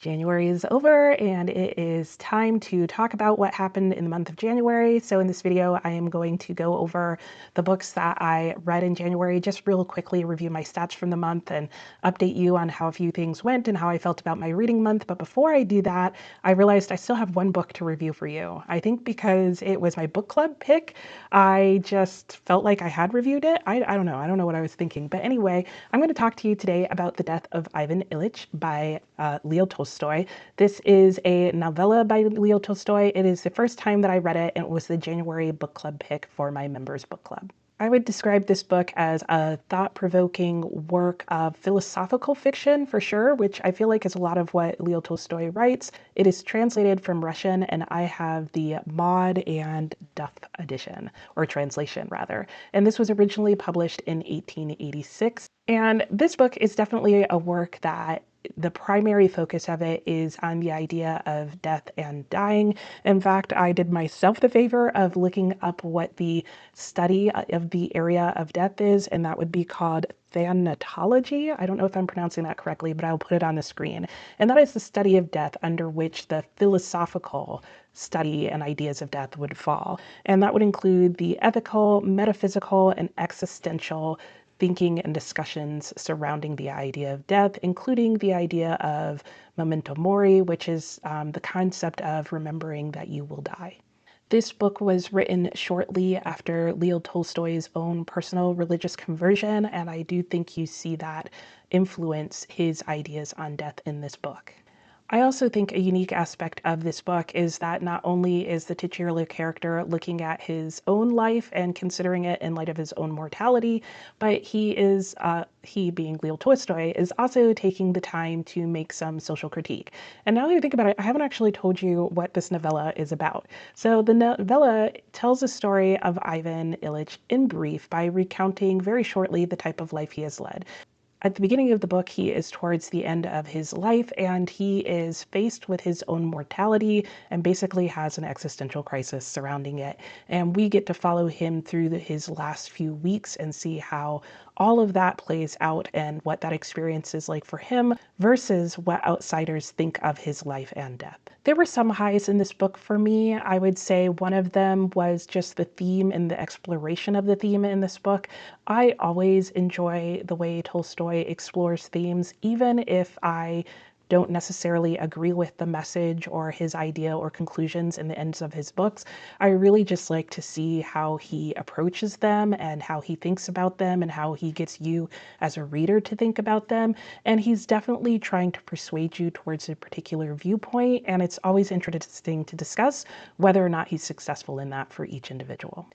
January is over and it is time to talk about what happened in the month of January. So in this video, I am going to go over the books that I read in January, just real quickly review my stats from the month and update you on how a few things went and how I felt about my reading month. But before I do that, I realized I still have one book to review for you. I think because it was my book club pick, I just felt like I had reviewed it. I don't know. I don't know what I was thinking. But anyway, I'm going to talk to you today about The Death of Ivan Ilych by Leo Tolstoy. This is a novella by Leo Tolstoy. It is the first time that I read it, and it was the January book club pick for my members book club. I would describe this book as a thought-provoking work of philosophical fiction for sure, which I feel like is a lot of what Leo Tolstoy writes. It is translated from Russian, and I have the Maud and Duff edition, or translation rather. And this was originally published in 1886. And this book is definitely a work that the primary focus of it is on the idea of death and dying. In fact, I did myself the favor of looking up what the study of the area of death is, and that would be called thanatology. I don't know if I'm pronouncing that correctly, but I'll put it on the screen. And that is the study of death under which the philosophical study and ideas of death would fall. And that would include the ethical, metaphysical, and existential thinking and discussions surrounding the idea of death, including the idea of memento mori, which is the concept of remembering that you will die. This book was written shortly after Leo Tolstoy's own personal religious conversion, and I do think you see that influence his ideas on death in this book. I also think a unique aspect of this book is that not only is the titular character looking at his own life and considering it in light of his own mortality, but he being Leo Tolstoy, is also taking the time to make some social critique. And now that I think about it, I haven't actually told you what this novella is about. So the novella tells the story of Ivan Ilych in brief by recounting very shortly the type of life he has led. At the beginning of the book, he is towards the end of his life and he is faced with his own mortality and basically has an existential crisis surrounding it. And we get to follow him through his last few weeks and see how all of that plays out and what that experience is like for him versus what outsiders think of his life and death. There were some highs in this book for me. I would say one of them was just the theme and the exploration of the theme in this book. I always enjoy the way Tolstoy explores themes, even if I don't necessarily agree with the message or his idea or conclusions in the ends of his books. I really just like to see how he approaches them and how he thinks about them and how he gets you as a reader to think about them. And he's definitely trying to persuade you towards a particular viewpoint, and it's always interesting to discuss whether or not he's successful in that for each individual.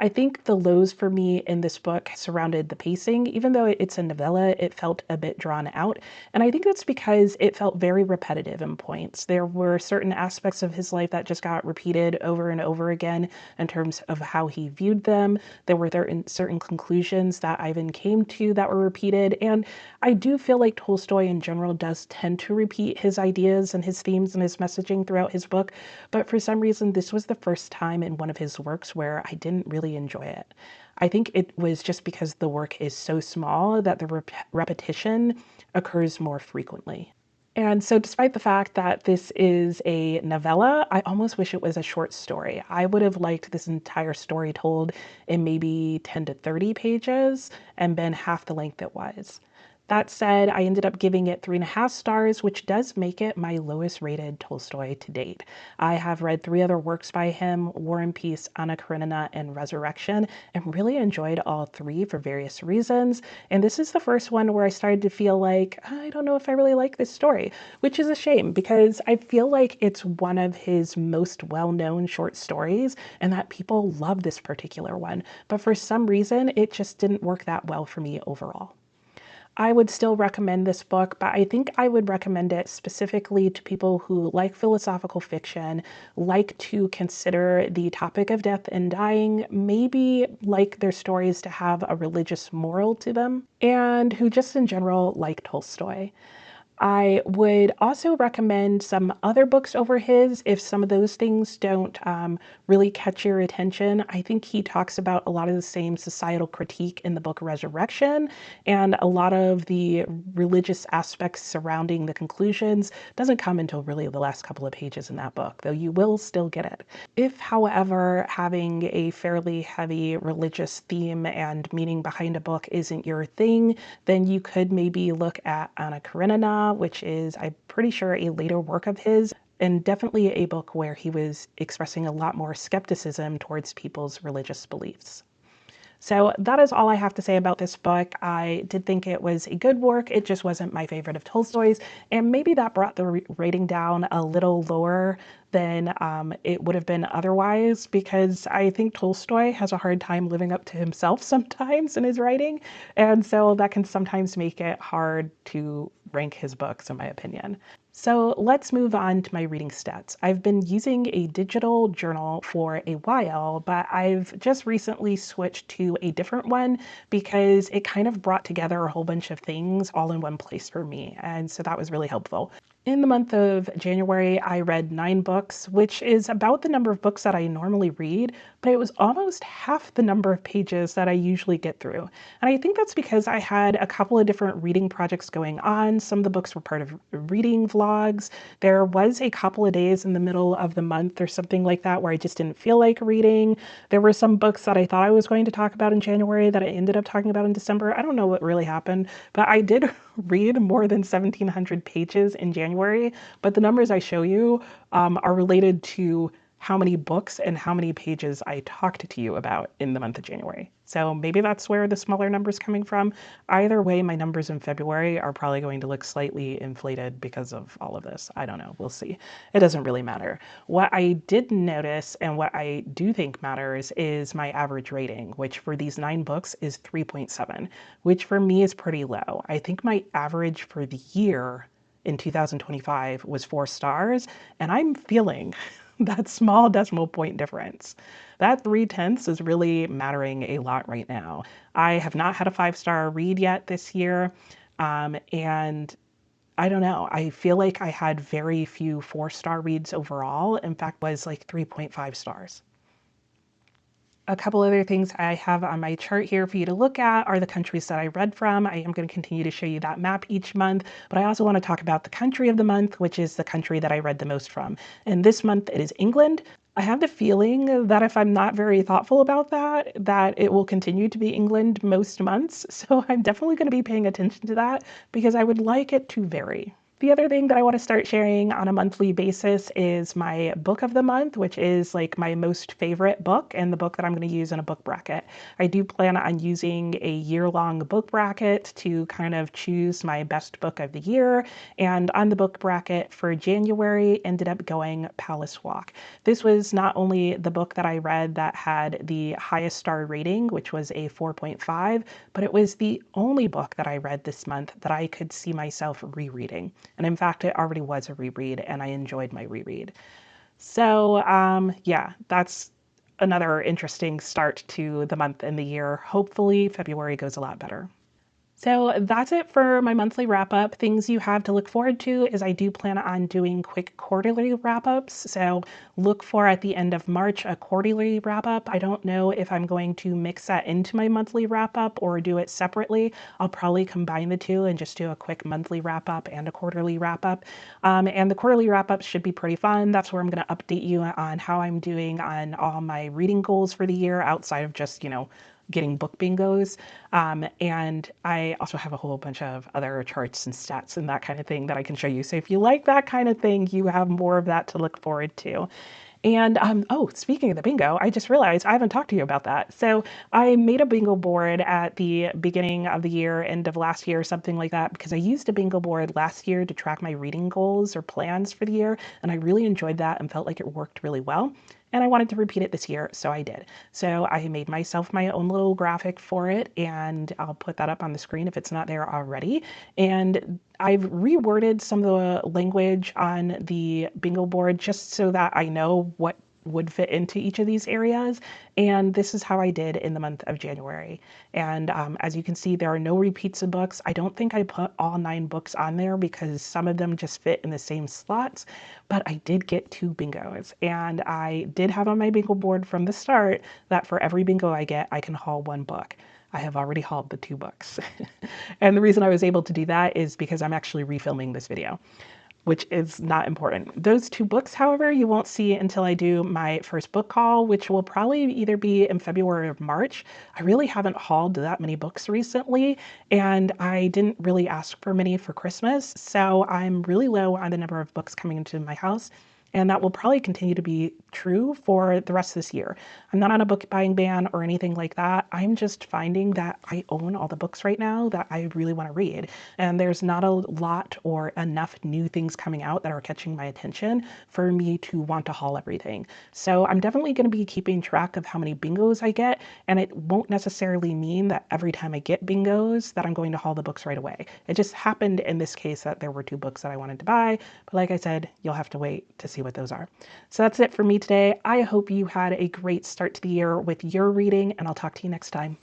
I think the lows for me in this book surrounded the pacing. Even though it's a novella, it felt a bit drawn out. And I think that's because it felt very repetitive in points. There were certain aspects of his life that just got repeated over and over again in terms of how he viewed them. There were certain conclusions that Ivan came to that were repeated. And I do feel like Tolstoy in general does tend to repeat his ideas and his themes and his messaging throughout his book. But for some reason, this was the first time in one of his works where I didn't really enjoy it. I think it was just because the work is so small that the repetition occurs more frequently. And so despite the fact that this is a novella, I almost wish it was a short story. I would have liked this entire story told in maybe 10 to 30 pages and been half the length it was. That said, I ended up giving it 3.5 stars, which does make it my lowest rated Tolstoy to date. I have read 3 other works by him, War and Peace, Anna Karenina, and Resurrection, and really enjoyed all 3 for various reasons. And this is the first one where I started to feel like, I don't know if I really like this story, which is a shame because I feel like it's one of his most well-known short stories and that people love this particular one. But for some reason, it just didn't work that well for me overall. I would still recommend this book, but I think I would recommend it specifically to people who like philosophical fiction, like to consider the topic of death and dying, maybe like their stories to have a religious moral to them, and who just in general like Tolstoy. I would also recommend some other books over his if some of those things don't really catch your attention. I think he talks about a lot of the same societal critique in the book Resurrection, and a lot of the religious aspects surrounding the conclusions doesn't come until really the last couple of pages in that book, though you will still get it. If, however, having a fairly heavy religious theme and meaning behind a book isn't your thing, then you could maybe look at Anna Karenina, which is, I'm pretty sure, a later work of his, and definitely a book where he was expressing a lot more skepticism towards people's religious beliefs. So that is all I have to say about this book. I did think it was a good work. It just wasn't my favorite of Tolstoy's, and maybe that brought the rating down a little lower than it would have been otherwise, because I think Tolstoy has a hard time living up to himself sometimes in his writing, and so that can sometimes make it hard to rank his books, in my opinion. So let's move on to my reading stats. I've been using a digital journal for a while, but I've just recently switched to a different one because it kind of brought together a whole bunch of things all in one place for me. And so that was really helpful. In the month of January, I read 9 books, which is about the number of books that I normally read, but it was almost half the number of pages that I usually get through. And I think that's because I had a couple of different reading projects going on. Some of the books were part of reading vlogs. There was a couple of days in the middle of the month or something like that where I just didn't feel like reading. There were some books that I thought I was going to talk about in January that I ended up talking about in December. I don't know what really happened, but I did read more than 1,700 pages in January, but the numbers I show you are related to how many books and how many pages I talked to you about in the month of January. So maybe that's where the smaller number's coming from. Either way, my numbers in February are probably going to look slightly inflated because of all of this. I don't know, we'll see. It doesn't really matter. What I did notice and what I do think matters is my average rating, which for these 9 books is 3.7, which for me is pretty low. I think my average for the year in 2025 was 4 stars, and I'm feeling that small decimal point difference. That 3/10 is really mattering a lot right now. I have not had a 5-star read yet this year, and I don't know. I feel like I had very few 4-star reads overall. In fact, was like 3.5 stars. A couple other things I have on my chart here for you to look at are the countries that I read from. I am going to continue to show you that map each month, but I also want to talk about the country of the month, which is the country that I read the most from. And this month it is England. I have the feeling that if I'm not very thoughtful about that, that it will continue to be England most months. So I'm definitely going to be paying attention to that because I would like it to vary. The other thing that I want to start sharing on a monthly basis is my book of the month, which is like my most favorite book and the book that I'm going to use in a book bracket. I do plan on using a year-long book bracket to kind of choose my best book of the year. And on the book bracket for January ended up going Palace Walk. This was not only the book that I read that had the highest star rating, which was a 4.5, but it was the only book that I read this month that I could see myself rereading. And in fact, it already was a reread and I enjoyed my reread. So yeah, that's another interesting start to the month and the year. Hopefully February goes a lot better. So that's it for my monthly wrap up. Things you have to look forward to is I do plan on doing quick quarterly wrap ups. So look for at the end of March a quarterly wrap up. I don't know if I'm going to mix that into my monthly wrap up or do it separately. I'll probably combine the two and just do a quick monthly wrap up and a quarterly wrap up. And the quarterly wrap ups should be pretty fun. That's where I'm going to update you on how I'm doing on all my reading goals for the year outside of just, getting book bingos. And I also have a whole bunch of other charts and stats and that kind of thing that I can show you. So if you like that kind of thing, you have more of that to look forward to. And oh, speaking of the bingo, I just realized I haven't talked to you about that. So I made a bingo board at the beginning of the year, end of last year, something like that, because I used a bingo board last year to track my reading goals or plans for the year. And I really enjoyed that and felt like it worked really well. And I wanted to repeat it this year, so I did. So I made myself my own little graphic for it, and I'll put that up on the screen if it's not there already. And I've reworded some of the language on the bingo board just so that I know what would fit into each of these areas. And this is how I did in the month of January. And as you can see, there are no repeats of books. I don't think I put all 9 books on there because some of them just fit in the same slots, but I did get 2 bingos. And I did have on my bingo board from the start that for every bingo I get, I can haul 1 book. I have already hauled the 2 books. And the reason I was able to do that is because I'm actually refilming this video, which is not important. Those 2 books, however, you won't see until I do my first book haul, which will probably either be in February or March. I really haven't hauled that many books recently, and I didn't really ask for many for Christmas, so I'm really low on the number of books coming into my house. And that will probably continue to be true for the rest of this year. I'm not on a book buying ban or anything like that. I'm just finding that I own all the books right now that I really want to read. And there's not a lot or enough new things coming out that are catching my attention for me to want to haul everything. So I'm definitely going to be keeping track of how many bingos I get. And it won't necessarily mean that every time I get bingos that I'm going to haul the books right away. It just happened in this case that there were 2 books that I wanted to buy. But like I said, you'll have to wait to see what those are. So that's it for me today. I hope you had a great start to the year with your reading, and I'll talk to you next time.